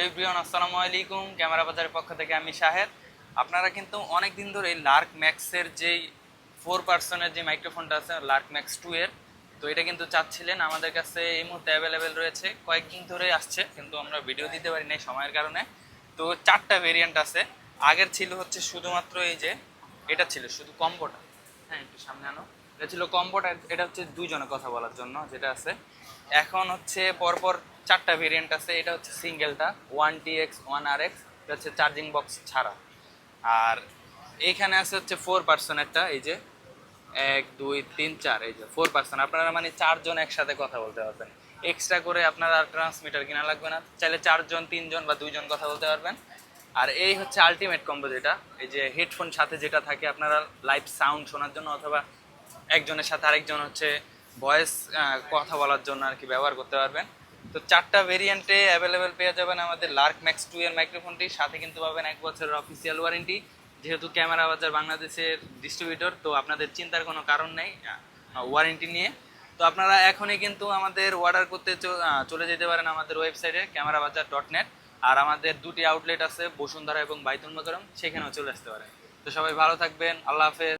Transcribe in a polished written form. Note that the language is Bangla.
হ্যালো এভরিওয়ান, আসসালামু আলাইকুম। ক্যামেরা বাজারের পক্ষ থেকে আমি শাহেদ। আপনারা কিন্তু অনেক দিন ধরে লার্ক ম্যাক্সের যেই 4 পার্সনের যে মাইক্রোফোনটা আছে, লার্ক ম্যাক্স 2 এর, তো এটা কিন্তু চাচ্ছিলেন। আমাদের কাছে এই মুহূর্তে অ্যাভেলেবেল রয়েছে, কয়েকদিন ধরে আসছে, কিন্তু আমরা ভিডিও দিতে পারি নাই সময়ের কারণে। তো 4টা ভেরিয়েন্ট আছে। আগের ছিল হচ্ছে শুধুমাত্র এই যে এটা ছিল শুধু কম্বোটা। হ্যাঁ, একটু সামনে আনো। এটা ছিল কম্বোটা, এটা হচ্ছে দুইজনে কথা বলার জন্য যেটা আছে। এখন হচ্ছে পরপর 4টা ভেরিয়েন্ট আছে। এটা হচ্ছে সিঙ্গেলটা 1TX 1RX, এটা হচ্ছে চার্জিং বক্স ছাড়া। আর এইখানে আছে হচ্ছে 4 পার্সনেরটা, এই যে 1 2 3 4, এই যে 4 পার্সন। আপনারা মানে 4জন একসাথে কথা বলতে পারবেন। এক্সট্রা করে আপনারা ট্রান্সমিটার কিনা লাগবে না, চাইলে 4জন 3জন বা 2জন কথা বলতে পারবেন। আর এই হচ্ছে আলটিমেট কম্বো, যেটা এই যে হেডফোন সাথে যেটা থাকে আপনারা লাইভ সাউন্ড শোনার জন্য, অথবা একজনের সাথে আরেকজন হচ্ছে ভয়েস কথা বলার জন্য আর কি ব্যবহার করতে পারবেন। তো 4টা ভেরিয়েন্টে অ্যাভেলেবেল পেয়ে যাবেন আমাদের লার্ক ম্যাক্স 2 এর মাইক্রোফোনটির সাথে। কিন্তু পাবেন 1 বছরের অফিসিয়াল ওয়ারেন্টি। যেহেতু ক্যামেরা বাজার বাংলাদেশের ডিস্ট্রিবিউটর, তো আপনাদের চিন্তার কোনো কারণ নেই ওয়ারেন্টি নিয়ে। তো আপনারা এখনই কিন্তু আমাদের অর্ডার করতে চলে যেতে পারেন আমাদের ওয়েবসাইটে camerabazaar.net। আর আমাদের দুটি আউটলেট আছে, বসুন্ধরা এবং বাইতুল মোকাররম, সেখানেও চলে আসতে পারেন। তো সবাই ভালো থাকবেন, আল্লাহ হাফেজ।